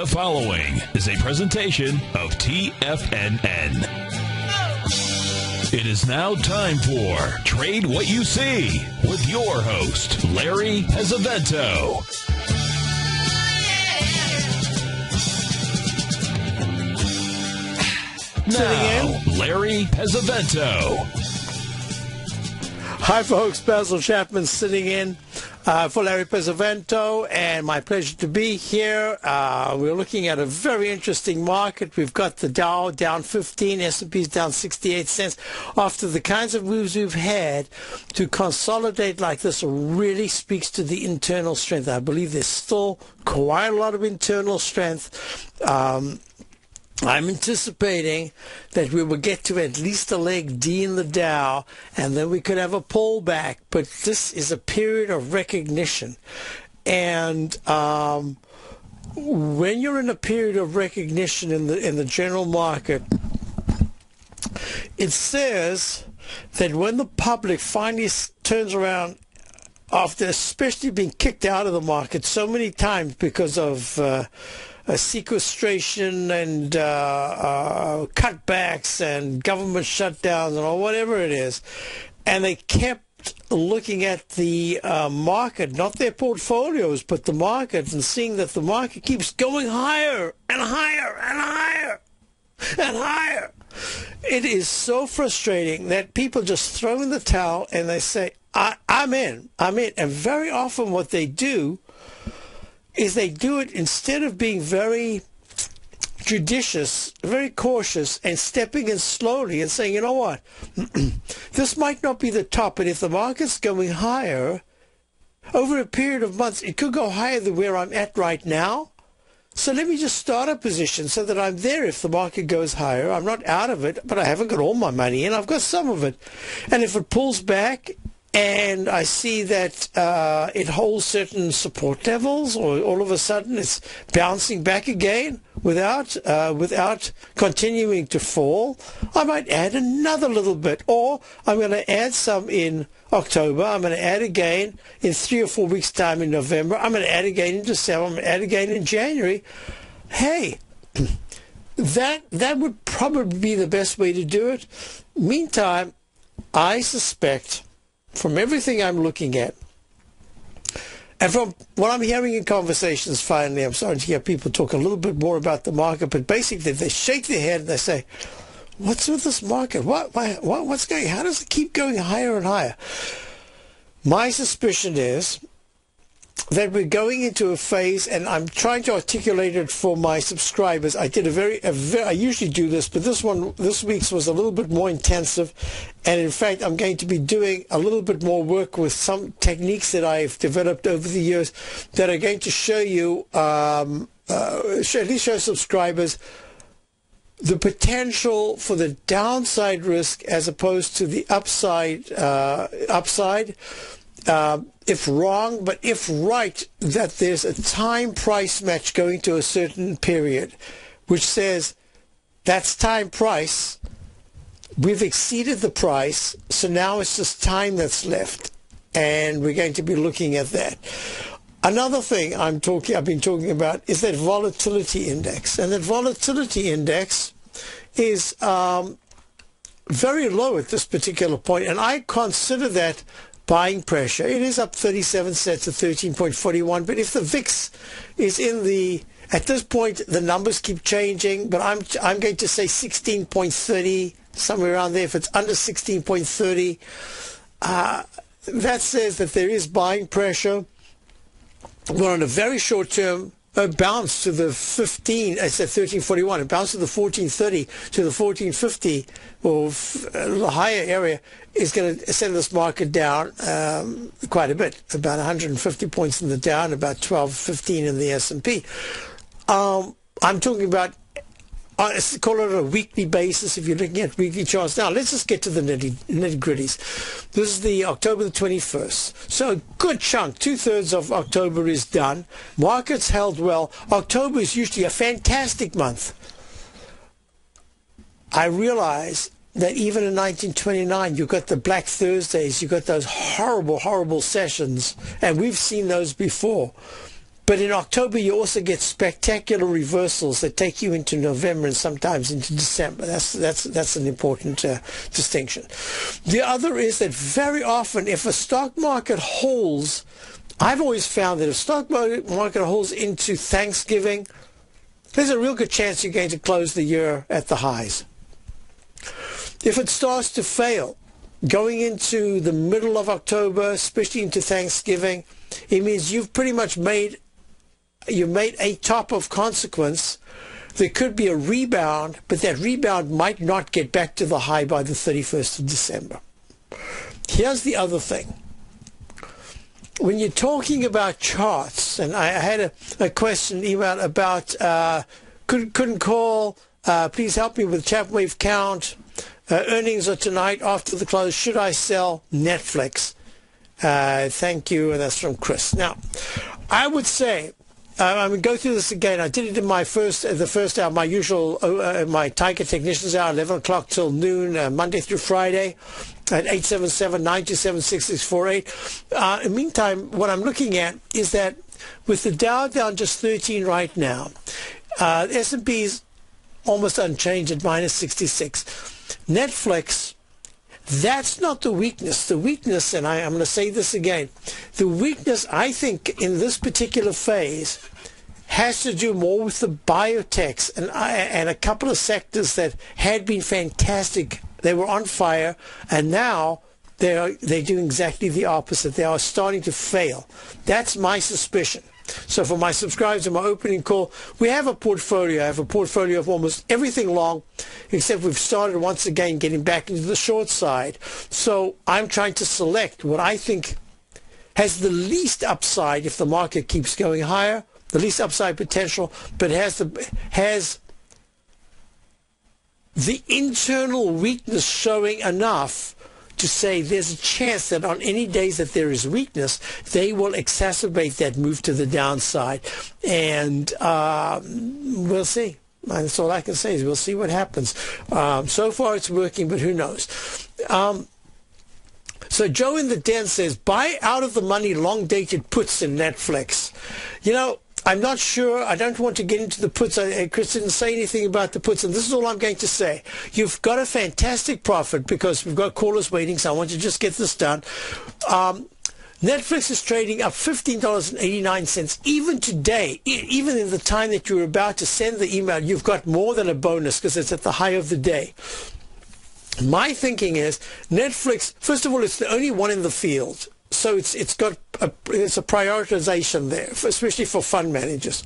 The following is a presentation of TFNN. It is now time for Trade What You See with your host, Larry Pesavento. Now, Larry Pesavento. Hi, folks. Basil Chapman sitting in for Larry Pesavento, and my pleasure to be here. We're looking at a very interesting market. We've got the Dow down 15, S&P's down 68 cents. After the kinds of moves we've had, to consolidate like this really speaks to the internal strength. I believe there's still quite a lot of internal strength. I'm anticipating that we will get to at least a leg D in the Dow, and then we could have a pullback. But this is a period of recognition. And when you're in a period of recognition in the general market, it says that when the public finally turns around after especially being kicked out of the market so many times because of sequestration and cutbacks and government shutdowns or whatever it is, and they kept looking at the market, not their portfolios, but the market, and seeing that the market keeps going higher and higher and higher and higher. It is so frustrating that people just throw in the towel and they say, I'm in. And very often what they do is they do it instead of being very judicious, very cautious, and stepping in slowly and saying, you know what, this might not be the top, but if the market's going higher, over a period of months, it could go higher than where I'm at right now. So let me just start a position so that I'm there if the market goes higher. I'm not out of it, but I haven't got all my money in. I've got some of it. And if it pulls back, and I see that it holds certain support levels, or all of a sudden it's bouncing back again without continuing to fall, I might add another little bit. Or I'm going to add some in October. I'm going to add again in 3 or 4 weeks' time in November. I'm going to add again in December. I'm going to add again in January. Hey, that would probably be the best way to do it. Meantime, I suspect, from everything I'm looking at, and from what I'm hearing in conversations, finally, I'm starting to hear people talk a little bit more about the market, but basically they shake their head and they say, what's with this market? What's going, how does it keep going higher and higher? My suspicion is that we're going into a phase, and I'm trying to articulate it for my subscribers. I did I usually do this, but this week's was a little bit more intensive, and in fact, I'm going to be doing a little bit more work with some techniques that I've developed over the years that are going to show you, at least show subscribers, the potential for the downside risk as opposed to the upside. If wrong, but if right, that there's a time price match going to a certain period, which says that's time price. We've exceeded the price, so now it's just time that's left, and we're going to be looking at that. Another thing I've been talking about is that volatility index, and that volatility index is very low at this particular point, and I consider that buying pressure. It is up 37 cents at 13.41, but if the VIX is at this point, the numbers keep changing, but I'm going to say 16.30, somewhere around there. If it's under 16.30, that says that there is buying pressure. We're on a very short term bounce to the 15, it's at 1341, it bounced to the 1430 to the 1450, or a little higher area, is going to send this market down quite a bit, about 150 points in the Dow and about 1215 in the S&P. I'm talking about, call it a weekly basis if you're looking at weekly charts. Now, let's just get to the nitty-gritties. This is the October the 21st. So a good chunk, 2/3 of October is done. Markets held well. October is usually a fantastic month. I realize that even in 1929, you got the Black Thursdays, you got those horrible, horrible sessions, and we've seen those before. But in October, you also get spectacular reversals that take you into November and sometimes into December. That's an important distinction. The other is that very often, if a stock market holds, I've always found that if stock market holds into Thanksgiving, there's a real good chance you're going to close the year at the highs. If it starts to fail, going into the middle of October, especially into Thanksgiving, it means you've pretty much made a top of consequence. There could be a rebound, but that rebound might not get back to the high by the 31st of December. Here's the other thing. When you're talking about charts, and I had a question emailed about couldn't call, please help me with Chapman wave count. Earnings are tonight after the close. Should I sell Netflix? Thank you. And that's from Chris. Now, I would say, I'm going to go through this again. I did it in the first hour, my usual, my Tiger Technicians hour, 11 o'clock till noon, Monday through Friday, at 877-927-6648. In the meantime, what I'm looking at is that with the Dow down just 13 right now, S&P's almost unchanged at minus 66. Netflix, that's not the weakness. The weakness, and I'm going to say this again, the weakness, I think, in this particular phase has to do more with the biotechs and a couple of sectors that had been fantastic. They were on fire, and now they're doing exactly the opposite. They are starting to fail. That's my suspicion. So for my subscribers in my opening call, we have a portfolio. I have a portfolio of almost everything long, except we've started once again getting back into the short side. So I'm trying to select what I think has the least upside if the market keeps going higher, the least upside potential, but has the internal weakness showing enough to say there's a chance that on any days that there is weakness, they will exacerbate that move to the downside. And we'll see. That's all I can say is we'll see what happens. So far it's working, but who knows? So Joe in the Den says, buy out of the money long-dated puts in Netflix. You know, I'm not sure. I don't want to get into the puts. Chris didn't say anything about the puts, and this is all I'm going to say. You've got a fantastic profit because we've got callers waiting, so I want to just get this done. Netflix is trading up $15.89. Even today, even in the time that you're about to send the email, you've got more than a bonus because it's at the high of the day. My thinking is Netflix, first of all, it's the only one in the field. So it's a prioritization there, especially for fund managers.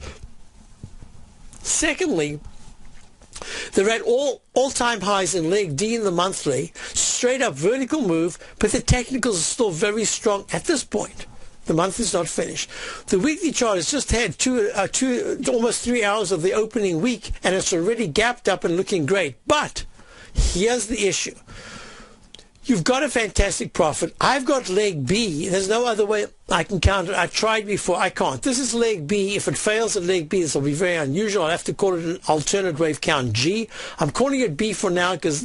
Secondly, they're at all-time highs in leg D in the monthly, straight up vertical move, but the technicals are still very strong at this point. The month is not finished. The weekly chart has just had almost 3 hours of the opening week, and it's already gapped up and looking great. But here's the issue. You've got a fantastic profit. I've got leg B. There's no other way I can count it. I tried before. I can't. This is leg B. If it fails at leg B, this will be very unusual. I'll have to call it an alternate wave count G. I'm calling it B for now because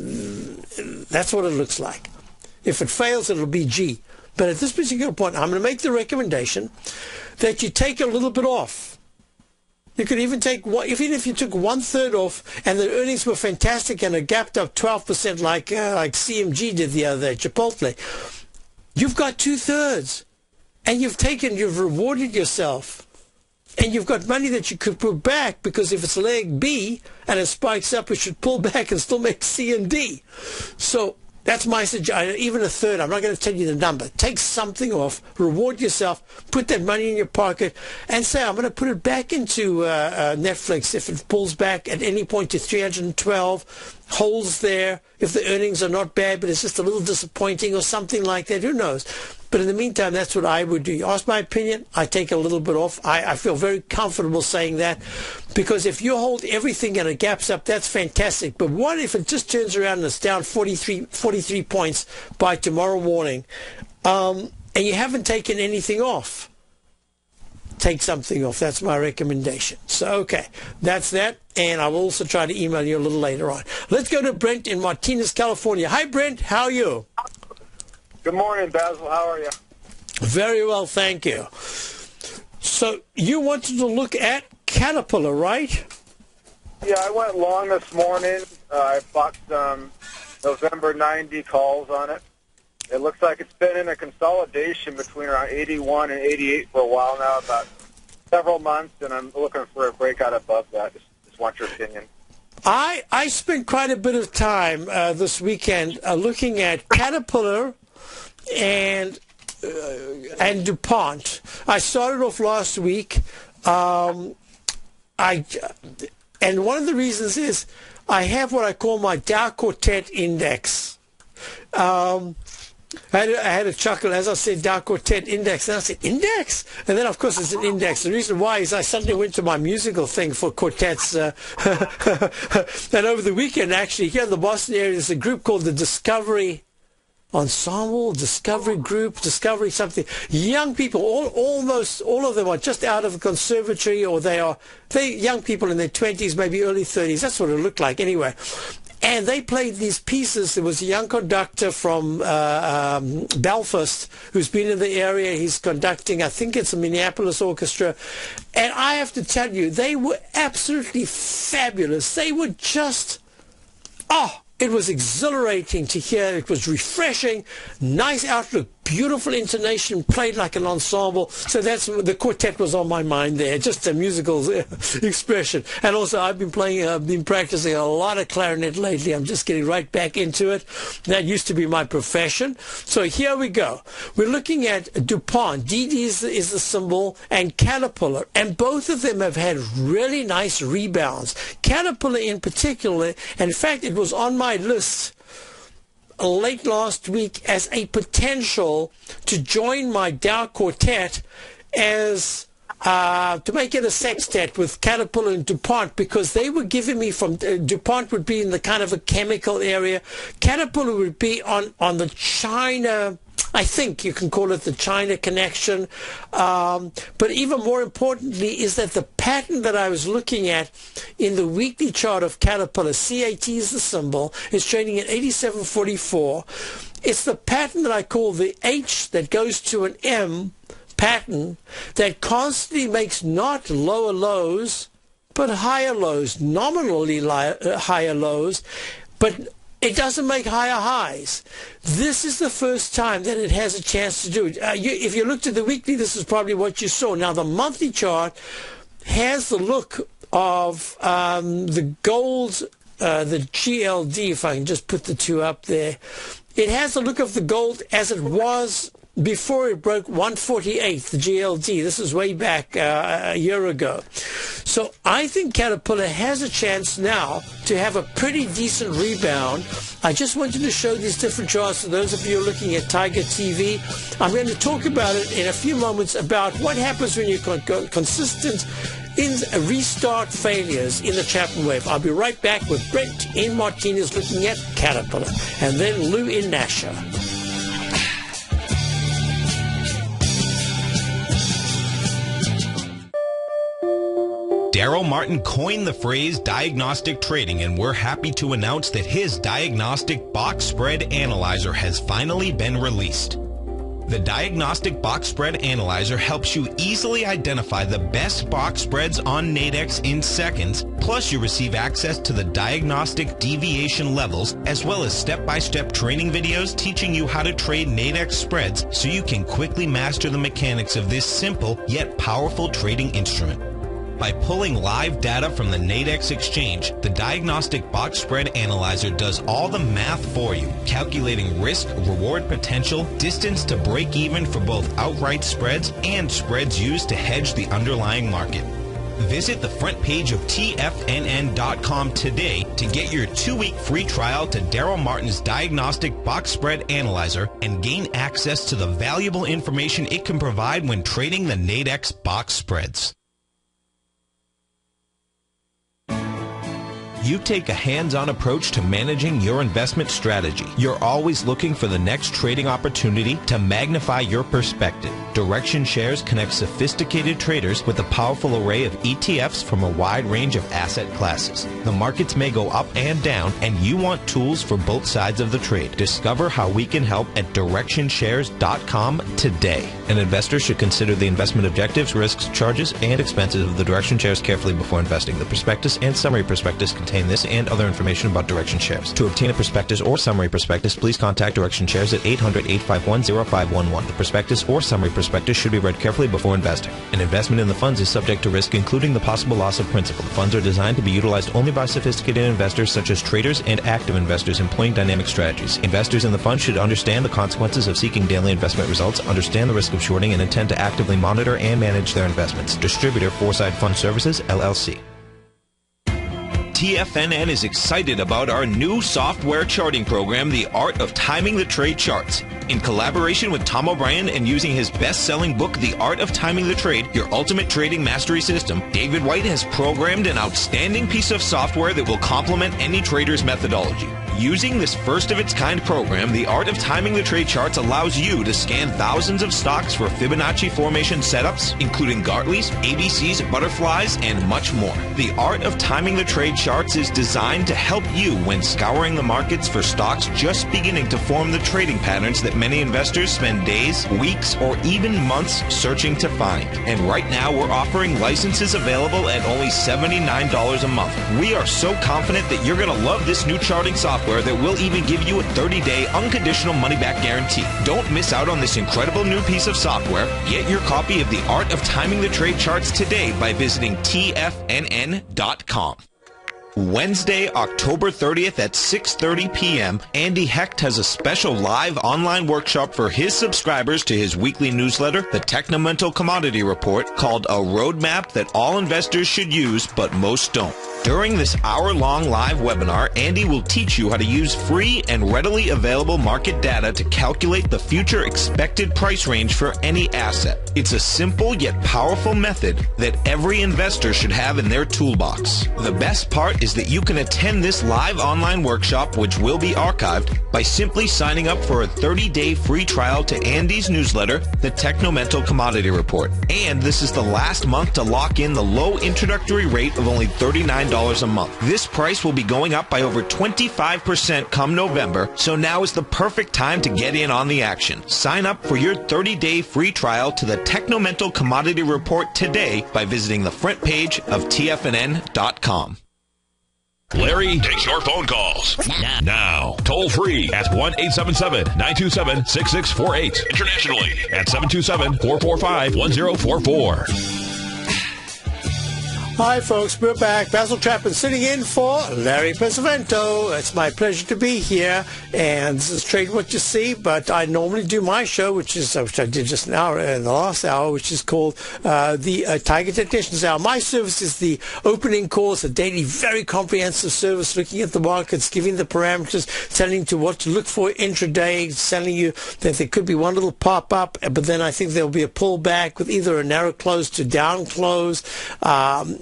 that's what it looks like. If it fails, it'll be G. But at this particular point, I'm going to make the recommendation that you take a little bit off. You could even take, even if you took 1/3 off and the earnings were fantastic and it gapped up 12% like CMG did the other day, Chipotle, you've got 2/3 and you've rewarded yourself. And you've got money that you could put back because if it's leg B and it spikes up, it should pull back and still make C and D. So that's my suggestion. Even 1/3, I'm not going to tell you the number. Take something off, reward yourself, put that money in your pocket, and say, I'm going to put it back into Netflix if it pulls back at any point to 312, holds there. If the earnings are not bad, but it's just a little disappointing or something like that, who knows? But in the meantime, that's what I would do. You ask my opinion, I take a little bit off. I feel very comfortable saying that because if you hold everything and it gaps up, that's fantastic. But what if it just turns around and it's down 43 points by tomorrow morning and you haven't taken anything off? Take something off. That's my recommendation. So, okay, that's that. And I will also try to email you a little later on. Let's go to Brent in Martinez, California. Hi, Brent. How are you? Good morning, Basil. How are you? Very well, thank you. So you wanted to look at Caterpillar, right? Yeah, I went long this morning. I bought some November 90 calls on it. It looks like it's been in a consolidation between around 81 and 88 for a while now, about several months, and I'm looking for a breakout above that. Just want your opinion. I spent quite a bit of time this weekend looking at Caterpillar and DuPont. I started off last week. And one of the reasons is I have what I call my Dow Quartet Index. I had a chuckle as I said Dow Quartet Index, and I said, index? And then, of course, it's an index. The reason why is I suddenly went to my musical thing for quartets. And over the weekend, actually, here in the Boston area, there's a group called the Discovery Ensemble, Discovery Group, Discovery something. Young people, almost all of them are just out of the conservatory, or they're young people in their 20s, maybe early 30s. That's what it looked like anyway. And they played these pieces. There was a young conductor from Belfast who's been in the area. He's conducting, I think it's a Minneapolis orchestra. And I have to tell you, they were absolutely fabulous. They were just, it was exhilarating to hear. It was refreshing, nice outlook, beautiful intonation, played like an ensemble. So that's the quartet was on my mind there, just a musical expression. And also I've been practicing a lot of clarinet lately. I'm just getting right back into it. That used to be my profession. So here we go. We're looking at DuPont. DD is the symbol, and Caterpillar. And both of them have had really nice rebounds. Caterpillar in particular, and in fact, it was on my list late last week as a potential to join my Dow Quartet as to make it a sextet with Caterpillar and DuPont, because they were giving me from DuPont would be in the kind of a chemical area. Caterpillar would be on the China, I think you can call it the China connection. But even more importantly is that the pattern that I was looking at in the weekly chart of Caterpillar, CAT is the symbol, is trading at 87.44. It's the pattern that I call the H that goes to an M pattern that constantly makes not lower lows, but higher lows, nominally higher lows, but it doesn't make higher highs. This is the first time that it has a chance to do it. If you looked at the weekly, this is probably what you saw. Now, the monthly chart has the look of the gold, the GLD, if I can just put the two up there. It has the look of the gold as it was before it broke 148, the GLD. This is way back a year ago. So I think Caterpillar has a chance now to have a pretty decent rebound. I just wanted to show these different charts to those of you who are looking at Tiger TV. I'm going to talk about it in a few moments about what happens when you're consistent in restart failures in the Chapman wave. I'll be right back with Brent in Martinez looking at Caterpillar, and then Lou in Nashua. Daryl Martin coined the phrase diagnostic trading, and we're happy to announce that his diagnostic box spread analyzer has finally been released. The Diagnostic Box Spread Analyzer helps you easily identify the best box spreads on Nadex in seconds, plus you receive access to the diagnostic deviation levels, as well as step-by-step training videos teaching you how to trade Nadex spreads so you can quickly master the mechanics of this simple yet powerful trading instrument. By pulling live data from the Nadex exchange, the Diagnostic Box Spread Analyzer does all the math for you, calculating risk, reward potential, distance to break even for both outright spreads and spreads used to hedge the underlying market. Visit the front page of TFNN.com today to get your 2-week free trial to Daryl Martin's Diagnostic Box Spread Analyzer and gain access to the valuable information it can provide when trading the Nadex box spreads. You take a hands-on approach to managing your investment strategy. You're always looking for the next trading opportunity to magnify your perspective. Direction Shares connects sophisticated traders with a powerful array of ETFs from a wide range of asset classes. The markets may go up and down, and you want tools for both sides of the trade. Discover how we can help at DirectionShares.com today. An investor should consider the investment objectives, risks, charges, and expenses of the Direction shares carefully before investing. The prospectus and summary prospectus contain this and other information about Direction shares. To obtain a prospectus or summary prospectus, please contact Direction shares at 800-851-0511. The prospectus or summary prospectus should be read carefully before investing. An investment in the funds is subject to risk, including the possible loss of principal. The funds are designed to be utilized only by sophisticated investors such as traders and active investors employing dynamic strategies. Investors in the fund should understand the consequences of seeking daily investment results, understand the risk of shorting, and intend to actively monitor and manage their investments. Distributor Foreside Fund Services, LLC. TFNN is excited about our new software charting program, The Art of Timing the Trade Charts. In collaboration with Tom O'Brien and using his best-selling book, The Art of Timing the Trade, Your Ultimate Trading Mastery System, David White has programmed an outstanding piece of software that will complement any trader's methodology. Using this first-of-its-kind program, The Art of Timing the Trade Charts allows you to scan thousands of stocks for Fibonacci formation setups, including Gartley's, ABC's, butterflies, and much more. The Art of Timing the Trade Charts is designed to help you when scouring the markets for stocks just beginning to form the trading patterns that many investors spend days, weeks, or even months searching to find. And right now, we're offering licenses available at only $79 a month. We are so confident that you're going to love this new charting software that will even give you a 30-day unconditional money-back guarantee. Don't miss out on this incredible new piece of software. Get your copy of The Art of Timing the Trade Charts today by visiting TFNN.com. Wednesday, October 30th at 6:30 p.m., Andy Hecht has a special live online workshop for his subscribers to his weekly newsletter, the Technomental Commodity Report, called A Roadmap That All Investors Should Use, But Most Don't. During this hour-long live webinar, Andy will teach you how to use free and readily available market data to calculate the future expected price range for any asset. It's a simple yet powerful method that every investor should have in their toolbox. The best part is that you can attend this live online workshop, which will be archived, by simply signing up for a 30-day free trial to Andy's newsletter, the Technomental Commodity Report. And this is the last month to lock in the low introductory rate of only $39 a month. This price will be going up by over 25% come November, so now is the perfect time to get in on the action. Sign up for your 30-day free trial to the Technomental Commodity Report today by visiting the front page of TFNN.com. Larry takes your phone calls now. Toll free at 1-877-927-6648. Internationally at 727-445-1044. Hi, folks. We're back. Basil Chapman sitting in for Larry Pesavento. It's my pleasure to be here. And this is Trade What You See, but I normally do my show, which I did just now in the last hour, which is called the Tiger Technicians Hour. My service is the opening course, a daily, very comprehensive service, looking at the markets, giving the parameters, telling you what to look for intraday, telling you that there could be one little pop-up, but then I think there'll be a pullback with either a narrow close to down close.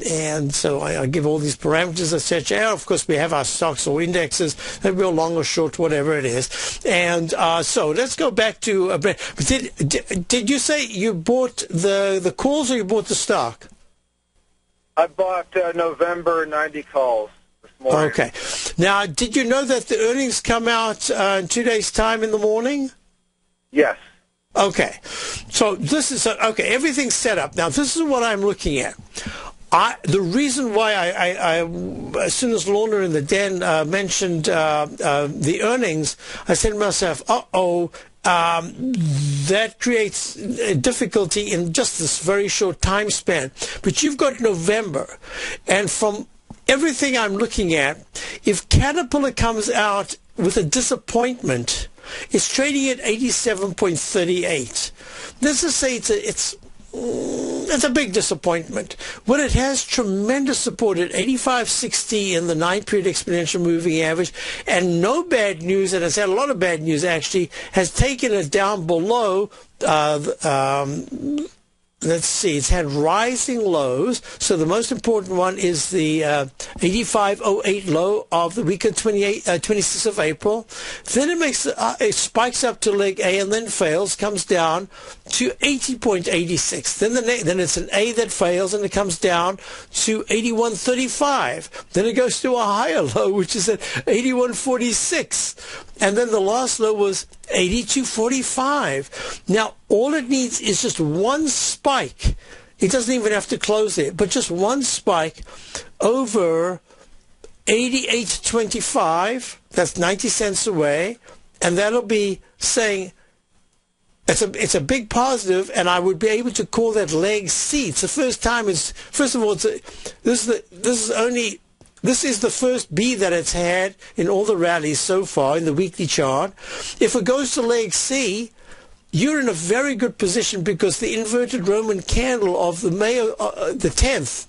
And so I give all these parameters, etc. And of course, we have our stocks or indexes that go long or short, whatever it is. And so let's go back to. Did you say you bought the calls or you bought the stock? I bought November 90 calls this morning. Okay. Now, did you know that the earnings come out in 2 days' time in the morning? Yes. Okay. So this is okay. Everything's set up. Now, this is what I'm looking at. The reason why I as soon as Lorna in the den mentioned the earnings, I said to myself, that creates difficulty in just this very short time span. But you've got November, and from everything I'm looking at, if Caterpillar comes out with a disappointment, it's trading at 87.38. Let's just say it's a big disappointment. But it has tremendous support at 85.60 in the 9-period exponential moving average, and no bad news, and it's had a lot of bad news actually, has taken it down below. Let's see, it's had rising lows. So the most important one is the 85.08 low of the week of 26th of April. Then it makes it spikes up to leg A and then fails, comes down to 80.86. Then it's an A that fails, and it comes down to 81.35. Then it goes to a higher low, which is at 81.46. And then the last low was 82.45. Now, all it needs is just one spike. It doesn't even have to close there, but just one spike over 88.25. That's 90 cents away. And that'll be saying it's a big positive, and I would be able to call that leg C. It's the first time. First of all, this is the first B that it's had in all the rallies so far in the weekly chart. If it goes to leg C, you're in a very good position, because the inverted Roman candle of the the 10th,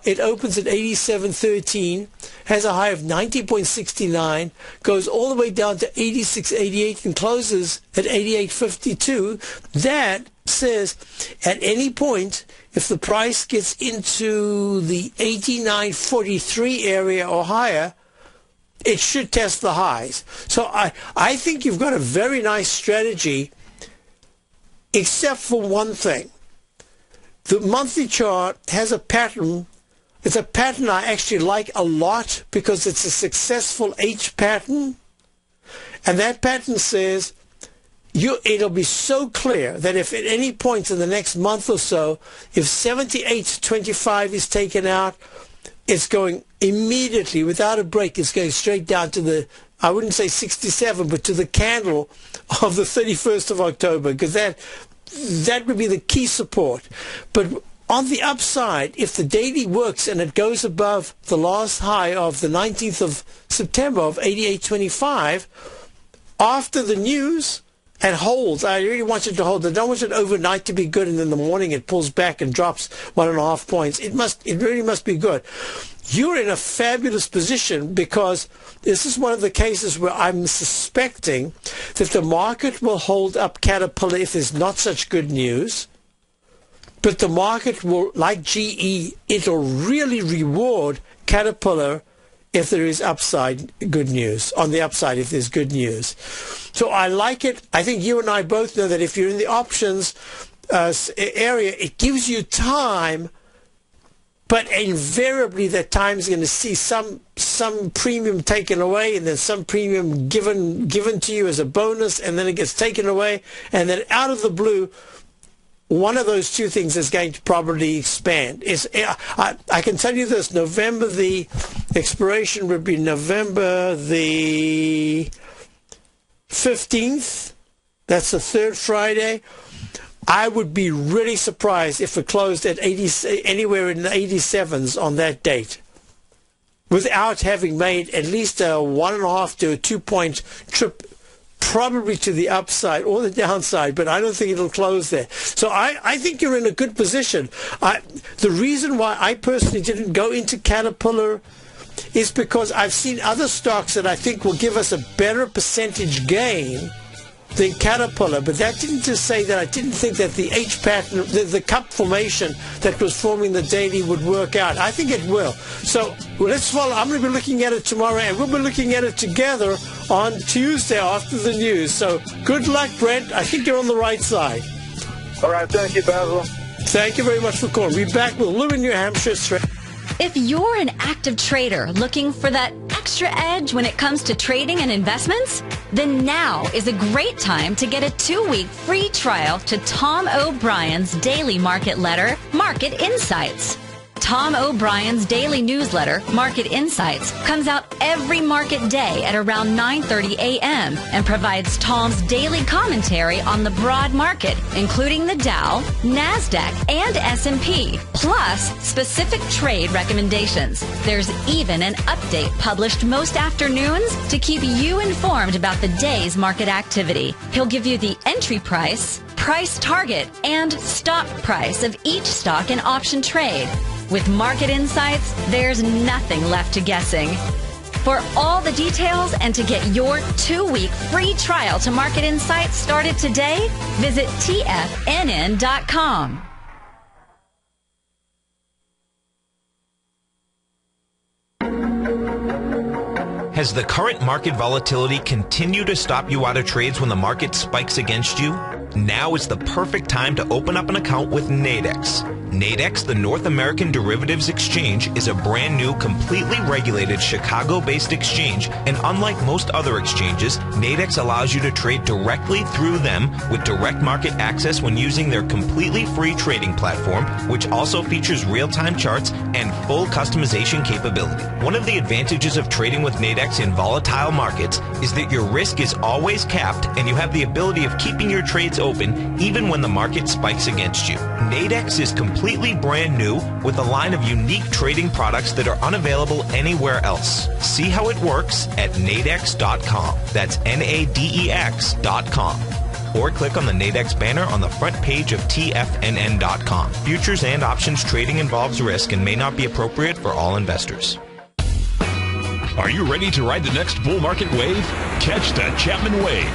it opens at 87.13, has a high of 90.69, goes all the way down to 86.88 and closes at 88.52. That says at any point, if the price gets into the 89.43 area or higher, it should test the highs. So I think you've got a very nice strategy, except for one thing. The monthly chart has a pattern. It's a pattern I actually like a lot, because it's a successful H pattern. And that pattern says it'll be so clear that if at any point in the next month or so, if 78.25 is taken out, it's going immediately, without a break, it's going straight down to the, I wouldn't say 67, but to the candle of the 31st of October, because that would be the key support. But on the upside, if the daily works and it goes above the last high of the 19th of September of 88.25, after the news, and holds, I really want it to hold. I don't want it overnight to be good, and in the morning it pulls back and drops 1.5 points. It really must be good. You're in a fabulous position, because this is one of the cases where I'm suspecting that the market will hold up Caterpillar if there's not such good news. But the market will, like GE, it'll really reward Caterpillar if there is upside good news, on the upside if there's good news. So I like it. I think you and I both know that if you're in the options area, it gives you time, but invariably that time is going to see some premium taken away, and then some premium given to you as a bonus, and then it gets taken away, and then out of the blue, one of those two things is going to probably expand. I can tell you this, November, the expiration would be November the 15th. That's the third Friday. I would be really surprised if it closed at anywhere in the 87s on that date, without having made at least a 1.5 to a 2 point trip, probably to the upside or the downside, but I don't think it'll close there. So I think you're in a good position. The reason why I personally didn't go into Caterpillar is because I've seen other stocks that I think will give us a better percentage gain than Caterpillar, but that didn't just say that I didn't think that the H pattern, the cup formation that was forming the daily would work out. I think it will. So let's follow. I'm going to be looking at it tomorrow, and we'll be looking at it together on Tuesday after the news. So good luck, Brent. I think you're on the right side. All right. Thank you, Basil. Thank you very much for calling. We'll be back with Lou in New Hampshire. If you're an active trader looking for that extra edge when it comes to trading and investments, then now is a great time to get a 2-week free trial to Tom O'Brien's daily market letter, Market Insights. Tom O'Brien's daily newsletter, Market Insights, comes out every market day at around 9:30 a.m. and provides Tom's daily commentary on the broad market, including the Dow, NASDAQ, and S&P, plus specific trade recommendations. There's even an update published most afternoons to keep you informed about the day's market activity. He'll give you the entry price, price target, and stop price of each stock and option trade. With Market Insights, there's nothing left to guessing. For all the details and to get your 2-week free trial to Market Insights started today, visit TFNN.com. Has the current market volatility continued to stop you out of trades when the market spikes against you? Now is the perfect time to open up an account with Nadex. Nadex, the North American Derivatives Exchange, is a brand new, completely regulated Chicago-based exchange, and unlike most other exchanges, Nadex allows you to trade directly through them with direct market access when using their completely free trading platform, which also features real-time charts and full customization capability. One of the advantages of trading with Nadex in volatile markets is that your risk is always capped and you have the ability of keeping your trades open even when the market spikes against you. Nadex is completely brand new with a line of unique trading products that are unavailable anywhere else. See how it works at nadex.com. That's NADEX.com. Or click on the Nadex banner on the front page of TFNN.com. Futures and options trading involves risk and may not be appropriate for all investors. Are you ready to ride the next bull market wave? Catch the Chapman Wave.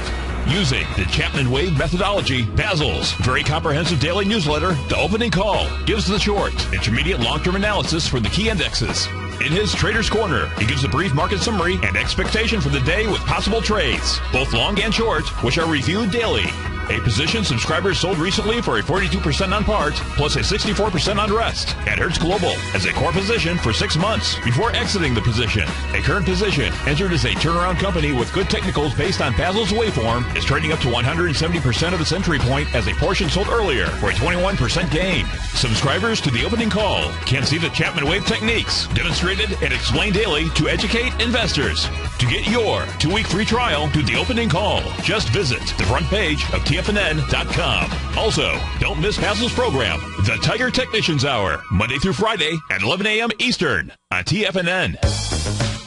Using the Chapman Wave methodology, Basil's very comprehensive daily newsletter, The Opening Call, gives the short, intermediate, long-term analysis for the key indexes. In his Trader's Corner, he gives a brief market summary and expectation for the day with possible trades, both long and short, which are reviewed daily. A position subscribers sold recently for a 42% on part, plus a 64% on rest at Hertz Global as a core position for 6 months before exiting the position. A current position entered as a turnaround company with good technicals based on Basil's waveform is trading up to 170% of its entry point as a portion sold earlier for a 21% gain. Subscribers to the Opening Call can see the Chapman Wave techniques demonstrated and explained daily to educate investors. To get your 2-week free trial to the Opening Call, just visit the front page of TFNN.com. Also, don't miss Basil's program, The Tiger Technicians Hour, Monday through Friday at 11 a.m. Eastern on TFNN.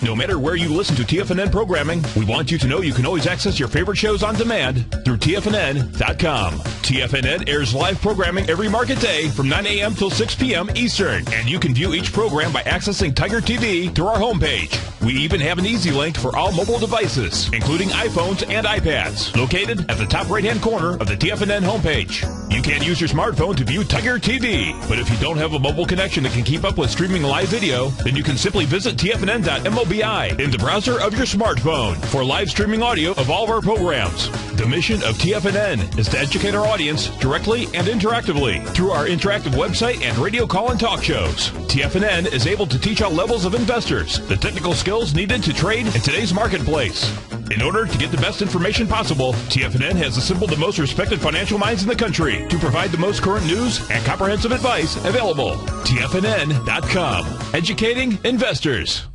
No matter where you listen to TFNN programming, we want you to know you can always access your favorite shows on demand through TFNN.com. TFNN airs live programming every market day from 9 a.m. till 6 p.m. Eastern, and you can view each program by accessing Tiger TV through our homepage. We even have an easy link for all mobile devices, including iPhones and iPads, located at the top right-hand corner of the TFNN homepage. You can use your smartphone to view Tiger TV, but if you don't have a mobile connection that can keep up with streaming live video, then you can simply visit TFNN.mobi in the browser of your smartphone for live streaming audio of all of our programs. The mission of TFNN is to educate our audience directly and interactively through our interactive website and radio call and talk shows. TFNN is able to teach all levels of investors the technical skills needed to trade in today's marketplace. In order to get the best information possible, TFNN has assembled the most respected financial minds in the country to provide the most current news and comprehensive advice available. TFNN.com. Educating investors.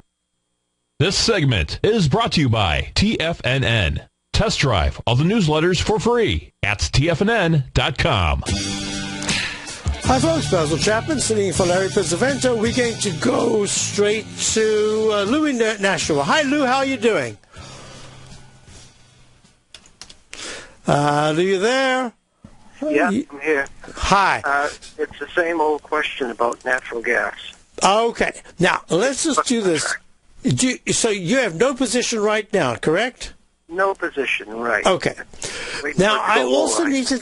This segment is brought to you by TFNN. Test drive all the newsletters for free at TFNN.com. Hi folks, Basil Chapman sitting in for Larry Pizzavento. We're going to go straight to Lou in Nashville. Hi Lou, how are you doing? Lou, you there? Yeah, I'm here. Hi. It's the same old question about natural gas. Okay. Now, let's just do this. So you have no position right now, correct? No position, right. Okay. Now, I also need to...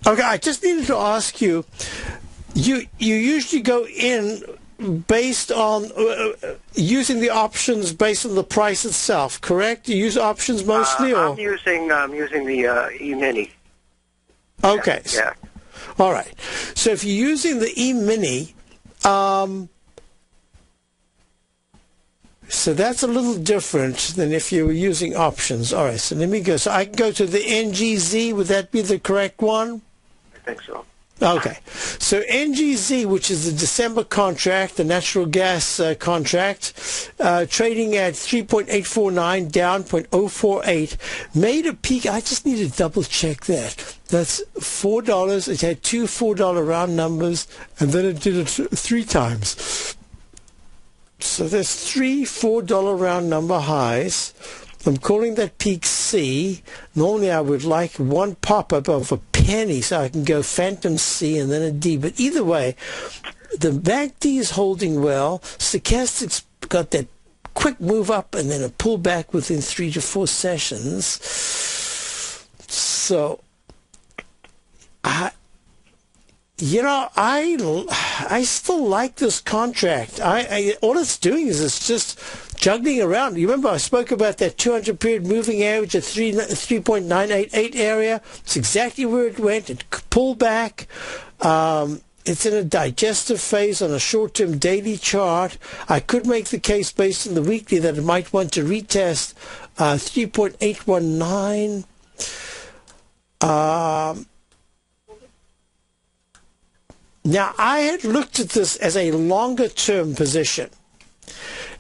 Okay, I just needed to ask you, you usually go in based on using the options based on the price itself, correct? You use options mostly, or I'm using the E-mini. Okay. Yeah. All right. So if you're using the E-mini, so that's a little different than if you were using options. All right. So let me go. So I can go to the NGZ. Would that be the correct one? I think so. Okay. So NGZ, which is the December contract, the natural gas contract, trading at 3.849, down 0.048, made a peak. I just need to double check that. That's $4. It had two $4 round numbers, and then it did it 3 times. So there's 3 $4 round number highs. I'm calling that peak C. Normally I would like one pop-up of a penny so I can go phantom C and then a D. But either way, the MACD is holding well. Stochastic's got that quick move up and then a pullback within 3 to 4 sessions. So, I still like this contract. All it's doing is it's just juggling around. You remember I spoke about that 200 period moving average at 3.988 area. It's exactly where it went. It pulled back. It's in a digestive phase on a short-term daily chart. I could make the case based on the weekly that it might want to retest 3.819. Now, I had looked at this as a longer-term position.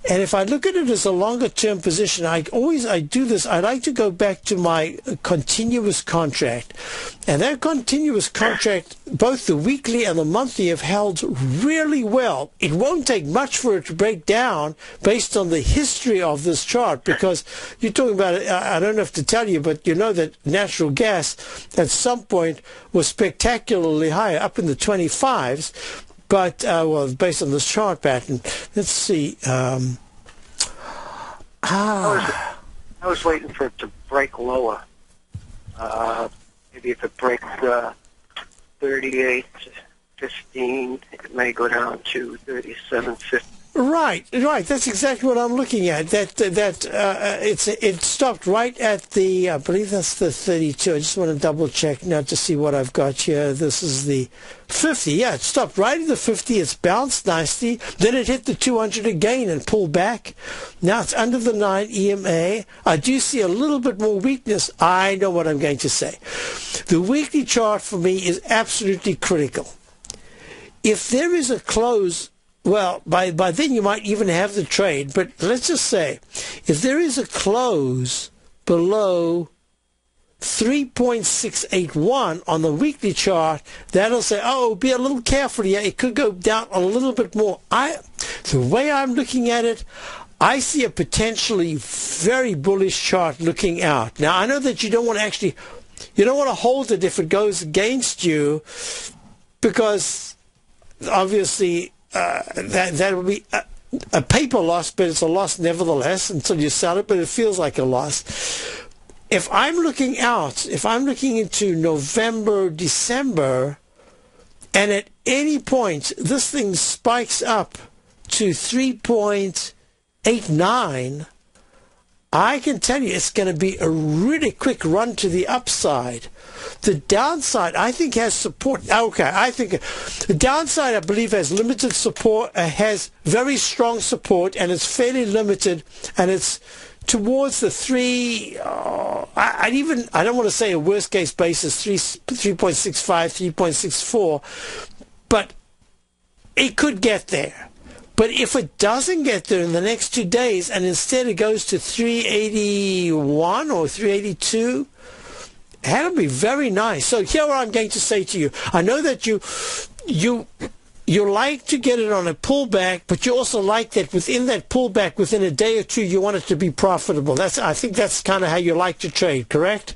And if I look at it as a longer-term position, I do this. I like to go back to my continuous contract. And that continuous contract, both the weekly and the monthly, have held really well. It won't take much for it to break down based on the history of this chart, because you're talking about, I don't have to tell you, but you know that natural gas at some point was spectacularly higher, up in the 25s. But, well, based on this chart pattern, let's see. I was waiting for it to break lower. Maybe if it breaks 38.15, it may go down to 37.50. Right. That's exactly what I'm looking at. It stopped right at the, I believe that's the 32. I just want to double check now to see what I've got here. This is the 50. Yeah, it stopped right at the 50. It's bounced nicely. Then it hit the 200 again and pulled back. Now it's under the 9 EMA. I do see a little bit more weakness. I know what I'm going to say. The weekly chart for me is absolutely critical. If there is a close, well, by then you might even have the trade, but let's just say, if there is a close below 3.681 on the weekly chart, that'll say, oh, be a little careful here. It could go down a little bit more. The way I'm looking at it, I see a potentially very bullish chart looking out. Now, I know that you don't want to hold it if it goes against you, because obviously that would be a paper loss, but it's a loss nevertheless until you sell it, but it feels like a loss. If I'm looking into November, December, and at any point this thing spikes up to 3.89, I can tell you it's going to be a really quick run to the upside. The downside, I think, has support. Okay, I think the downside, I believe, has limited support, has very strong support, and it's fairly limited, and it's towards the 3, I don't want to say a worst case basis, 3.65, 3.64, but it could get there. But if it doesn't get there in the next 2 days, and instead it goes to 381 or 382, that'll be very nice. So here what I'm going to say to you. I know that you like to get it on a pullback, but you also like that within that pullback, within a day or two, you want it to be profitable. I think that's kind of how you like to trade, correct?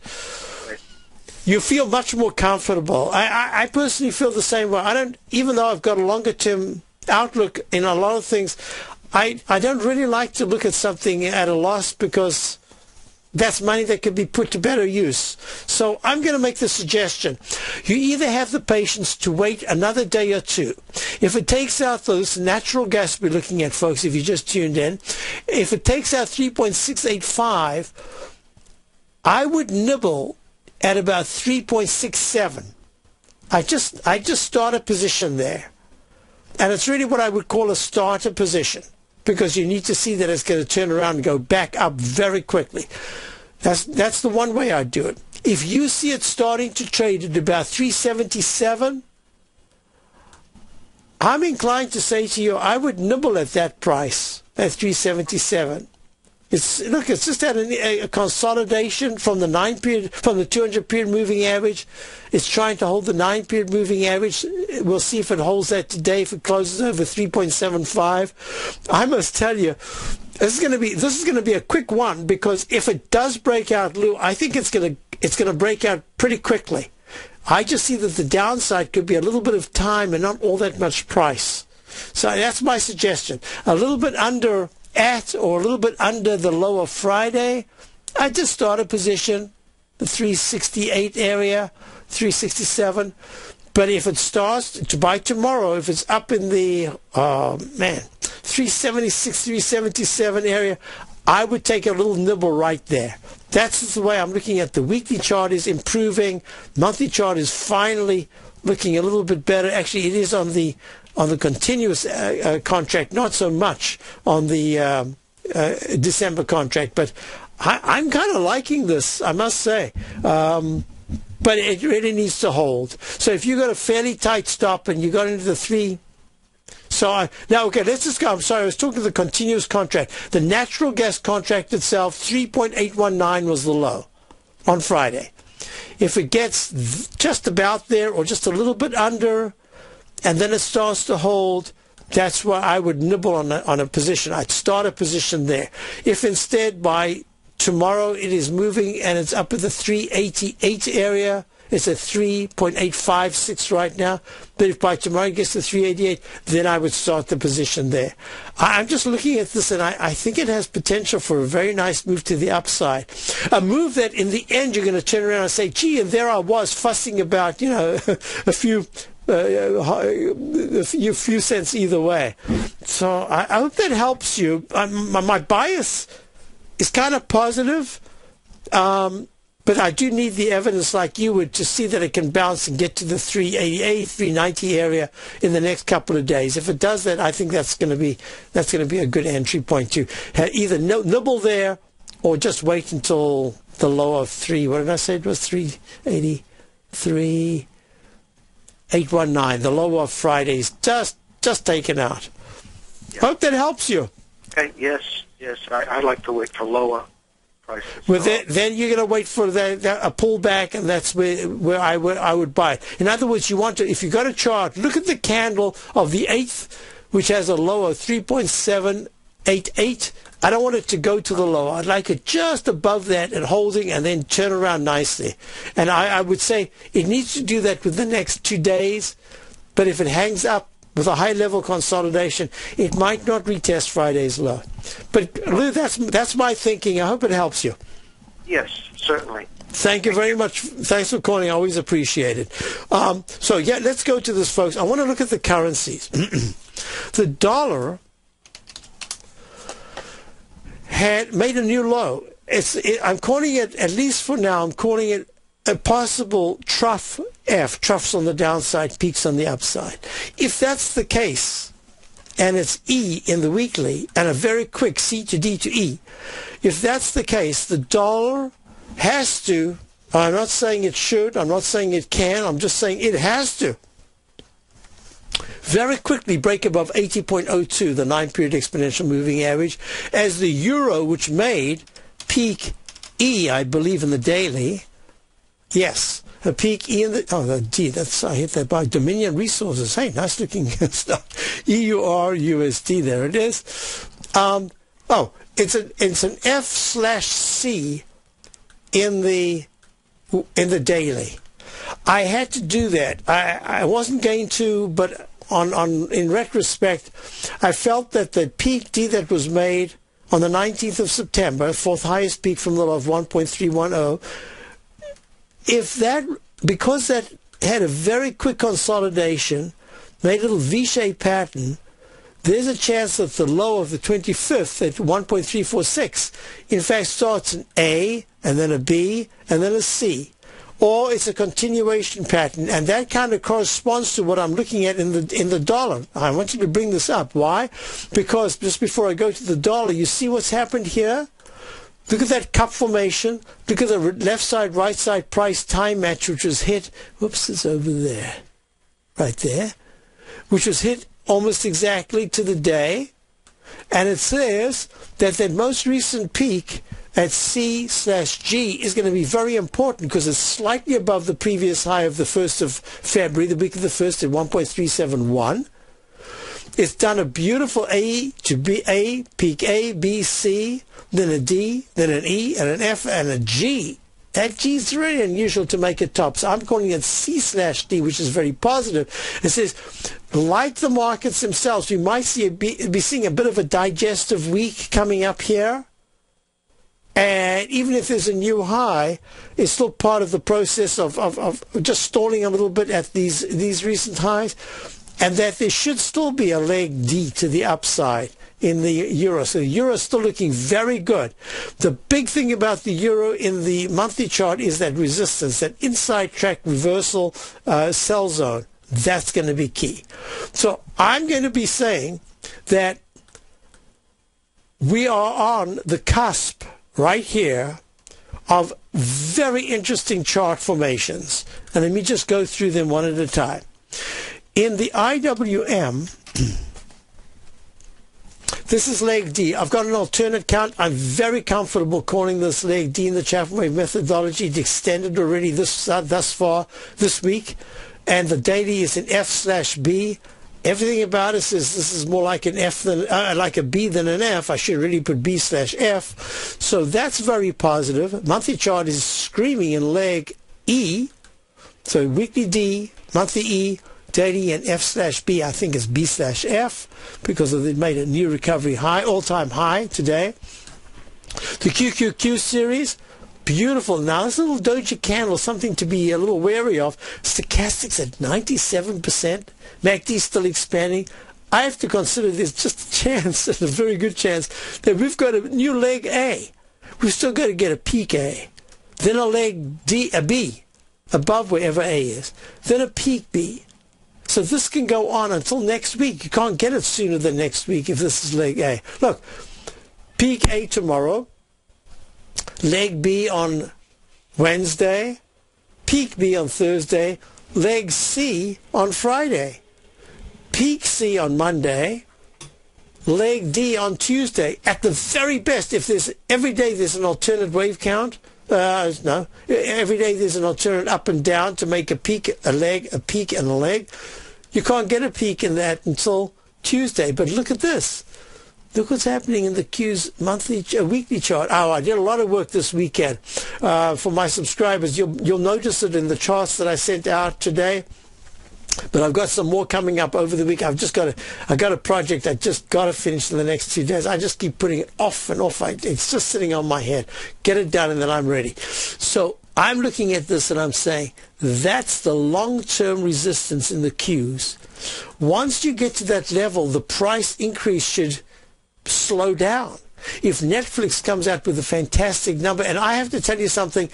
You feel much more comfortable. I personally feel the same way. Even though I've got a longer term outlook in a lot of things, I don't really like to look at something at a loss, because that's money that could be put to better use. So I'm going to make the suggestion. You either have the patience to wait another day or two. If it takes out those natural gas we're looking at, folks, if you just tuned in, if it takes out 3.685, I would nibble at about 3.67. I just start a position there. And it's really what I would call a starter position, because you need to see that it's going to turn around and go back up very quickly. That's the one way I do it. If you see it starting to trade at about 377, I'm inclined to say to you, I would nibble at that price, at 377. It's just had a consolidation from the 200 period moving average. It's trying to hold the 9 period moving average. We'll see if it holds that today. If it closes over 3.75, I must tell you, this is going to be a quick one, because if it does break out, Lou, I think it's going to break out pretty quickly. I just see that the downside could be a little bit of time and not all that much price. So that's my suggestion. A little bit under at or a little bit under the low of Friday, I just start a position, the 368 area, 367. But if it starts by tomorrow, if it's up in the 3 376, 377 area, I would take a little nibble right there. That's the way I'm looking at the weekly chart is improving. Monthly chart is finally looking a little bit better. Actually, it is on the continuous contract, not so much on the December contract. But I'm kind of liking this, I must say. But it really needs to hold. So if you got a fairly tight stop and you got into the 3... now, okay, let's just go. I'm sorry, I was talking the continuous contract. The natural gas contract itself, 3.819 was the low on Friday. If it gets just about there or just a little bit under, and then it starts to hold, that's where I would nibble on a position. I'd start a position there. If instead by tomorrow it is moving and it's up at the 388 area, it's at 3.856 right now. But if by tomorrow it gets to 388, then I would start the position there. I'm just looking at this, and I think it has potential for a very nice move to the upside. A move that in the end you're going to turn around and say, gee, and there I was fussing about, a few cents either way. So I hope that helps you. My bias is kind of positive. But I do need the evidence like you would to see that it can bounce and get to the 388, 390 area in the next couple of days. If it does that, I think that's going to be a good entry point to either nibble there or just wait until the low of 3. What did I say? It was 383, 819. The low of Friday's just taken out. Yeah. Hope that helps you. Okay. Yes. I like to wait for lower. Well, then you're going to wait for a pullback, and that's where I would buy it. In other words, if you got a chart, look at the candle of the 8th, which has a low of 3.788. I don't want it to go to the low. I'd like it just above that and holding, and then turn around nicely. And I would say it needs to do that within the next 2 days. But if it hangs up with a high-level consolidation, it might not retest Friday's low. But, Lou, that's my thinking. I hope it helps you. Yes, certainly. Thank you very much. Thanks for calling. I always appreciate it. Let's go to this, folks. I want to look at the currencies. The dollar had made a new low. I'm calling it, at least for now, I'm calling it a possible trough F, troughs on the downside, peaks on the upside. If that's the case, and it's E in the weekly, and a very quick C to D to E, if that's the case, the dollar has to, I'm not saying it should, I'm not saying it can, I'm just saying it has to very quickly break above 80.02, the 9-period exponential moving average, as the euro, which made peak E, I believe, in the daily. Yes, a peak E in the, I hit that by Dominion Resources. Hey, nice looking stuff. EURUSD, there it is. It's an F/C in the daily. I had to do that. I wasn't going to, but in retrospect, I felt that the peak D that was made on the 19th of September, fourth highest peak from the low of 1.310, because that had a very quick consolidation, made a little V-shaped pattern, there's a chance that the low of the 25th at 1.346, in fact, starts an A, and then a B, and then a C. Or it's a continuation pattern, and that kind of corresponds to what I'm looking at in the dollar. I want you to bring this up. Why? Because just before I go to the dollar, you see what's happened here? Look at that cup formation. Look at the left side, right side price time match, which was hit. Whoops, it's over there. Right there. Which was hit almost exactly to the day. And it says that that most recent peak at C/G is going to be very important because it's slightly above the previous high of the 1st of February, the week of the 1st at 1.371. It's done a beautiful A to B, A, peak A, B, C, then a D, then an E, and an F, and a G. That G is really unusual to make it top. So I'm calling it C/D, which is very positive. It says, like the markets themselves, we might be seeing a bit of a digestive week coming up here. And even if there's a new high, it's still part of the process of just stalling a little bit at these recent highs. And that there should still be a leg D to the upside in the euro. So the euro is still looking very good. The big thing about the euro in the monthly chart is that resistance, that inside track reversal sell zone. That's going to be key. So I'm going to be saying that we are on the cusp right here of very interesting chart formations. And let me just go through them one at a time. In the IWM, this is leg D. I've got an alternate count. I'm very comfortable calling this leg D in the Chapman Wave methodology. It's extended already thus far this week. And the daily is an F/B. Everything about it says this is more like an F than like a B than an F. I should really put B/F. So that's very positive. Monthly chart is screaming in leg E. So weekly D, monthly E, daily and F/B. I think it's B/F because it made a new recovery high, all-time high today. The QQQ series, beautiful. Now this little doji candle, something to be a little wary of. Stochastics at 97%. MACD still expanding. I have to consider there's just a chance, and a very good chance, that we've got a new leg A. We've still got to get a peak A. Then a leg D, a B, above wherever A is. Then a peak B. So this can go on until next week. You can't get it sooner than next week if this is leg A. Look, peak A tomorrow. Leg B on Wednesday. Peak B on Thursday. Leg C on Friday. Peak C on Monday, leg D on Tuesday. At the very best, if there's every day there's an alternate wave count, no, every day there's an alternate up and down to make a peak, a leg, a peak, and a leg. You can't get a peak in that until Tuesday. But look at this. Look what's happening in the Q's weekly chart. Oh, I did a lot of work this weekend for my subscribers. You'll notice it in the charts that I sent out today. But I've got some more coming up over the week. I got a project I just got to finish in the next 2 days. I just keep putting it off and off. It's just sitting on my head. Get it done and then I'm ready. So I'm looking at this and I'm saying that's the long-term resistance in the Qs. Once you get to that level, the price increase should slow down. If Netflix comes out with a fantastic number, and I have to tell you something,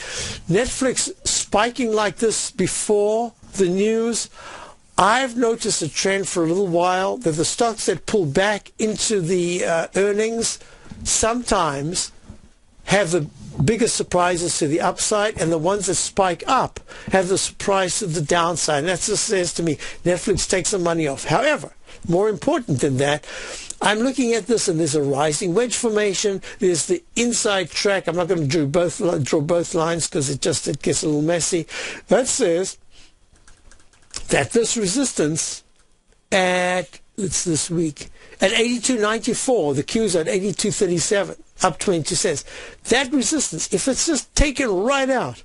Netflix spiking like this before the news, I've noticed a trend for a little while that the stocks that pull back into the earnings sometimes have the biggest surprises to the upside, and the ones that spike up have the surprise to the downside. And that just says to me, Netflix takes some money off. However, more important than that, I'm looking at this, and there's a rising wedge formation. There's the inside track. I'm not going to draw both lines because it gets a little messy. That says that this resistance at, it's this week, at 82.94, the Q's at 82.37, up 22 cents. That resistance, if it's just taken right out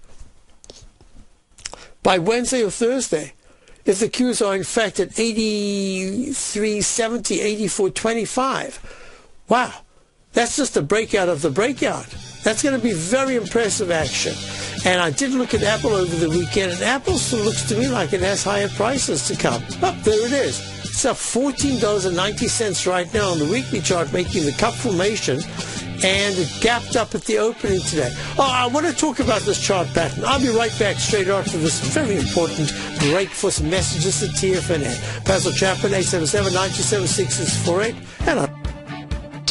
by Wednesday or Thursday, if the Qs are in fact at 83.70, 84.25, wow, that's just a breakout of the breakout. That's going to be very impressive action. And I did look at Apple over the weekend, and Apple still looks to me like it has higher prices to come. Oh, there it is. It's up $14.90 right now on the weekly chart, making the cup formation, and it gapped up at the opening today. Oh, I want to talk about this chart pattern. I'll be right back straight after this very important break for some messages at TFNN. Basil Chapman, 877-927-6648, and I'm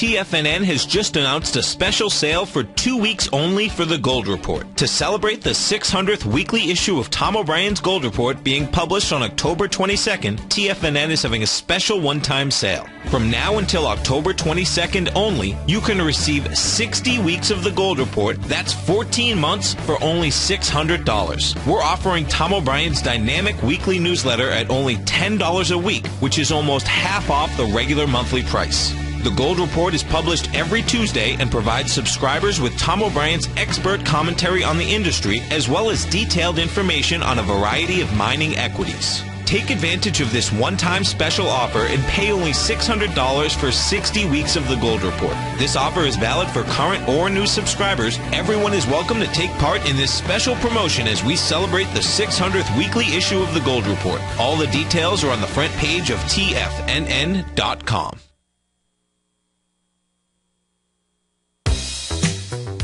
TFNN has just announced a special sale for 2 weeks only for the Gold Report. To celebrate the 600th weekly issue of Tom O'Brien's Gold Report being published on October 22nd, TFNN is having a special one-time sale. From now until October 22nd only, you can receive 60 weeks of the Gold Report. That's 14 months for only $600. We're offering Tom O'Brien's dynamic weekly newsletter at only $10 a week, which is almost half off the regular monthly price. The Gold Report is published every Tuesday and provides subscribers with Tom O'Brien's expert commentary on the industry, as well as detailed information on a variety of mining equities. Take advantage of this one-time special offer and pay only $600 for 60 weeks of the Gold Report. This offer is valid for current or new subscribers. Everyone is welcome to take part in this special promotion as we celebrate the 600th weekly issue of the Gold Report. All the details are on the front page of TFNN.com.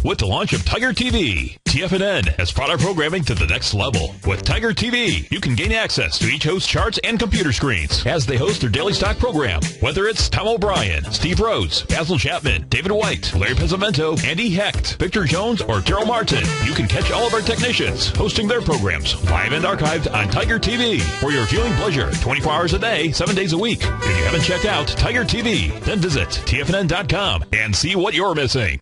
with the launch of Tiger TV. TFNN has brought our programming to the next level. With Tiger TV, you can gain access to each host's charts and computer screens as they host their daily stock program. Whether it's Tom O'Brien, Steve Rhodes, Basil Chapman, David White, Larry Pezzamento, Andy Hecht, Victor Jones, or Daryl Martin, you can catch all of our technicians hosting their programs live and archived on Tiger TV for your viewing pleasure 24 hours a day, 7 days a week. If you haven't checked out Tiger TV, then visit TFNN.com and see what you're missing.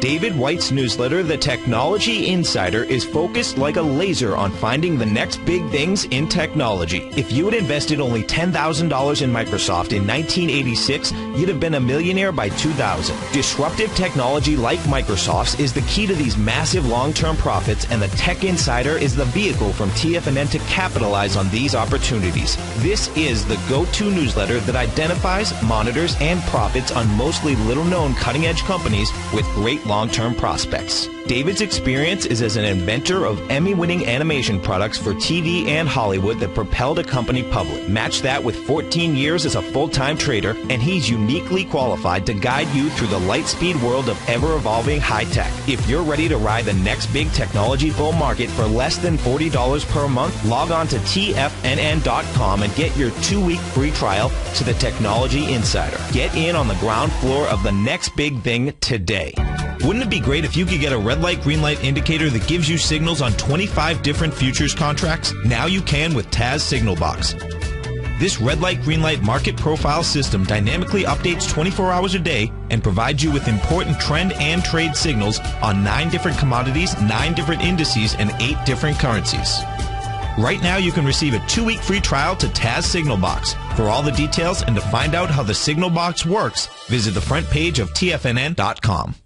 David White's newsletter, The Technology Insider, is focused like a laser on finding the next big things in technology. If you had invested only $10,000 in Microsoft in 1986, you'd have been a millionaire by 2000. Disruptive technology like Microsoft's is the key to these massive long-term profits, and the Tech Insider is the vehicle from TFNN to capitalize on these opportunities. This is the go-to newsletter that identifies, monitors, and profits on mostly little-known cutting-edge companies with great long-term prospects. David's experience is as an inventor of Emmy-winning animation products for TV and Hollywood that propelled a company public. Match that with 14 years as a full-time trader, and he's uniquely qualified to guide you through the light-speed world of ever-evolving high-tech. If you're ready to ride the next big technology bull market for less than $40 per month, log on to TFNN.com and get your 2-week free trial to the Technology Insider. Get in on the ground floor of the next big thing today. Wouldn't it be great if you could get a red light, green light indicator that gives you signals on 25 different futures contracts? Now you can with Taz Signal Box. This red light, green light market profile system dynamically updates 24 hours a day and provides you with important trend and trade signals on 9 different commodities, 9 different indices, and 8 different currencies. Right now you can receive a 2-week free trial to Taz Signal Box. For all the details and to find out how the Signal Box works, visit the front page of TFNN.com.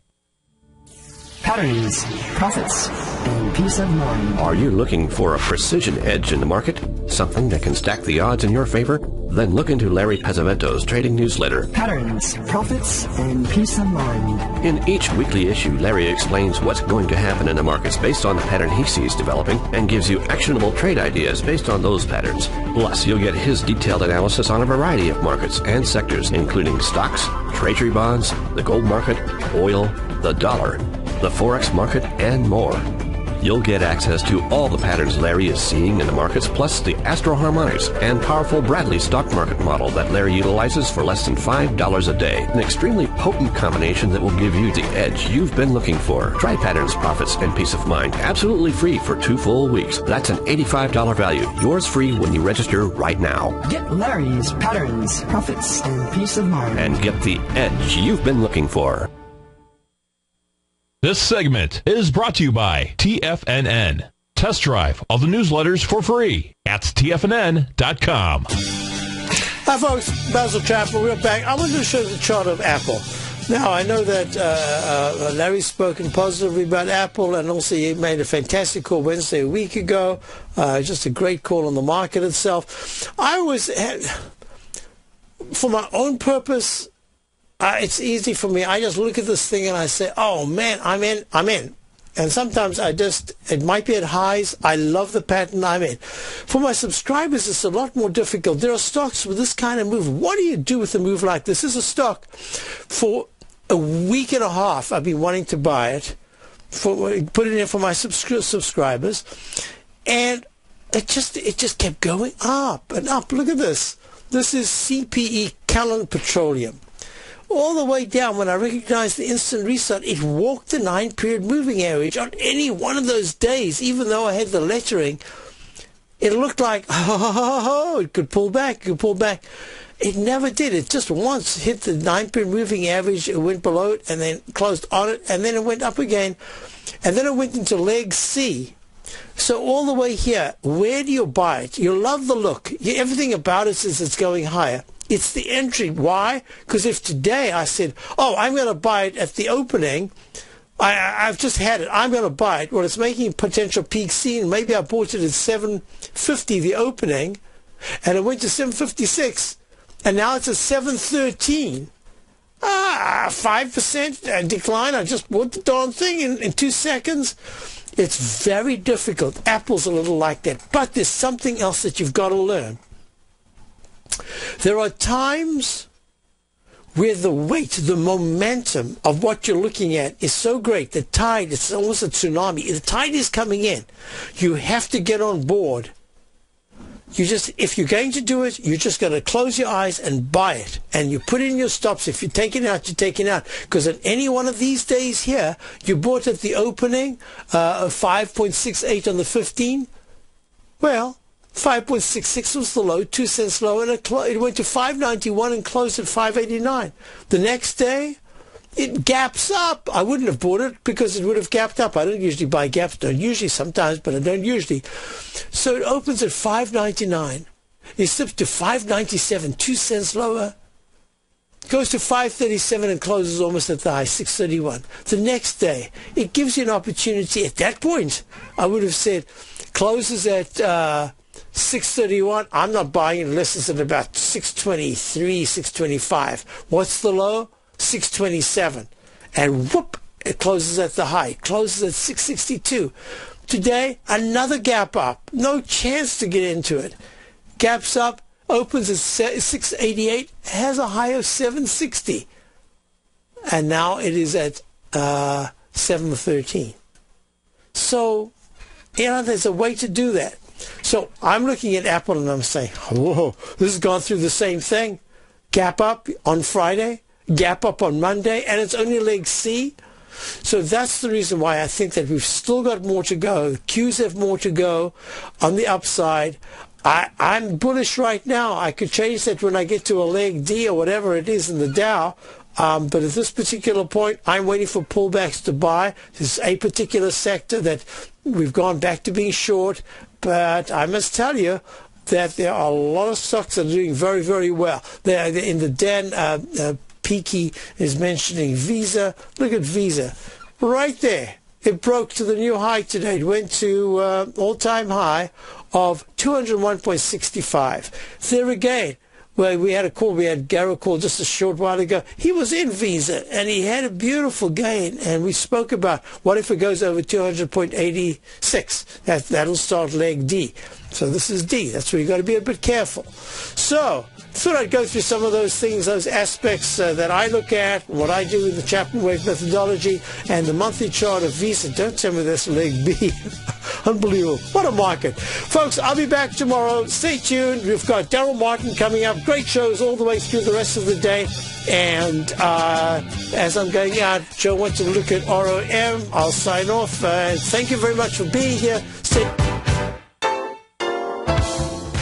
Patterns, profits, and peace of mind. Are you looking for a precision edge in the market? Something that can stack the odds in your favor? Then look into Larry Pezzamento's trading newsletter. Patterns, profits, and peace of mind. In each weekly issue, Larry explains what's going to happen in the markets based on the pattern he sees developing and gives you actionable trade ideas based on those patterns. Plus, you'll get his detailed analysis on a variety of markets and sectors, including stocks, treasury bonds, the gold market, oil, the dollar, the Forex market, and more. You'll get access to all the patterns Larry is seeing in the markets, plus the Astro Harmonics and powerful Bradley stock market model that Larry utilizes for less than $5 a day. An extremely potent combination that will give you the edge you've been looking for. Try Patterns, Profits, and Peace of Mind absolutely free for 2 full weeks. That's an $85 value. Yours free when you register right now. Get Larry's Patterns, Profits, and Peace of Mind. And get the edge you've been looking for. This segment is brought to you by TFNN. Test drive all the newsletters for free at TFNN.com. Hi, folks. Basil Chapman. We're back. I wanted to show the chart of Apple. Now, I know that Larry's spoken positively about Apple, and also he made a fantastic call Wednesday a week ago. Just a great call on the market itself. I always had, for my own purpose, it's easy for me. I just look at this thing and I say, oh, man, I'm in. And sometimes it might be at highs. I love the pattern. I'm in. For my subscribers, it's a lot more difficult. There are stocks with this kind of move. What do you do with a move like this? This is a stock for a week and a half. I've been wanting to buy it, put it in for my subscribers. And it just kept going up and up. Look at this. This is CPE, Callan Petroleum. All the way down, when I recognized the instant reset, it walked the 9-period moving average on any one of those days. Even though I had the lettering, it looked like, it could pull back, It never did. It just once hit the 9-period moving average, it went below it, and then closed on it, and then it went up again. And then it went into leg C. So all the way here, where do you buy it? You love the look. Everything about it says it's going higher. It's the entry. Why? Because if today I said, oh, I'm going to buy it at the opening, I've just had it, I'm going to buy it. Well, it's making potential peak C, and maybe I bought it at 750, the opening, and it went to 756, and now it's at 713. 5% decline. I just bought the darn thing in 2 seconds. It's very difficult. Apple's a little like that. But there's something else that you've got to learn. There are times where the weight, the momentum of what you're looking at is so great. The tide, it's almost a tsunami. The tide is coming in. You have to get on board. If you're going to do it, you're just going to close your eyes and buy it. And you put in your stops. If you're taking it out, you're taking it out. Because at any one of these days here, you bought at the opening of 5.68 on the 15. Well, 5.66 was the low, 2 cents low, and it went to 5.91 and closed at 5.89. The next day, it gaps up. I wouldn't have bought it because it would have gapped up. I don't usually buy gaps. Don't usually, sometimes, but I don't usually. So it opens at 5.99. It slips to 5.97, 2 cents lower. Goes to 5.37 and closes almost at the high, 6.31. The next day, it gives you an opportunity. At that point, I would have said, closes at 6.31. I'm not buying unless it's at about 6.23, 6.25. What's the low? 6.27, and whoop, it closes at the high, closes at 6.62. Today, another gap up, no chance to get into it. Gaps up, opens at 6.88, has a high of 7.60, and now it is at 7.13. So, there's a way to do that. So I'm looking at Apple and I'm saying, whoa, this has gone through the same thing. Gap up on Friday, gap up on Monday, and it's only leg C. So that's the reason why I think that we've still got more to go. The Qs have more to go on the upside. I'm bullish right now. I could change that when I get to a leg D or whatever it is in the Dow. But at this particular point, I'm waiting for pullbacks to buy. There's a particular sector that we've gone back to being short. But I must tell you that there are a lot of stocks that are doing very, very well. They're in the Den. Peaky is mentioning Visa. Look at Visa. Right there. It broke to the new high today. It went to all-time high of 201.65. There again, where we had a call, we had Garrow call just a short while ago. He was in Visa, and he had a beautiful gain. And we spoke about what if it goes over 200.86. That'll start leg D. So this is D. That's where you've got to be a bit careful. So thought I'd go through some of those things, those aspects that I look at, what I do in the Chapman Wave methodology, and the monthly chart of Visa. Don't tell me that's leg B. Unbelievable. What a market. Folks, I'll be back tomorrow. Stay tuned. We've got Daryl Martin coming up. Great shows all the way through the rest of the day. And as I'm going out, Joe wants to look at ROM. I'll sign off. Thank you very much for being here.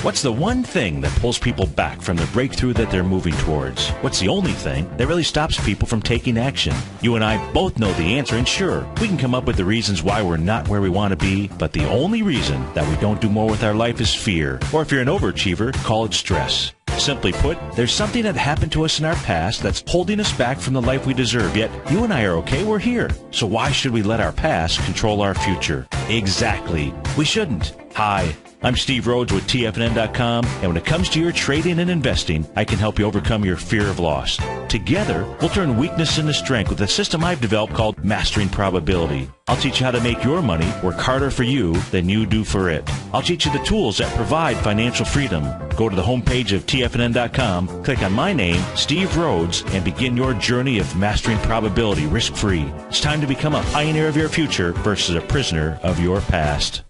What's the one thing that pulls people back from the breakthrough that they're moving towards? What's the only thing that really stops people from taking action? You and I both know the answer, and sure, we can come up with the reasons why we're not where we want to be, but the only reason that we don't do more with our life is fear. Or if you're an overachiever, call it stress. Simply put, there's something that happened to us in our past that's holding us back from the life we deserve, yet you and I are okay, we're here. So why should we let our past control our future? Exactly. We shouldn't. Hi, I'm Steve Rhodes with TFNN.com, and when it comes to your trading and investing, I can help you overcome your fear of loss. Together, we'll turn weakness into strength with a system I've developed called Mastering Probability. I'll teach you how to make your money work harder for you than you do for it. I'll teach you the tools that provide financial freedom. Go to the homepage of TFNN.com, click on my name, Steve Rhodes, and begin your journey of mastering probability risk-free. It's time to become a pioneer of your future versus a prisoner of your past.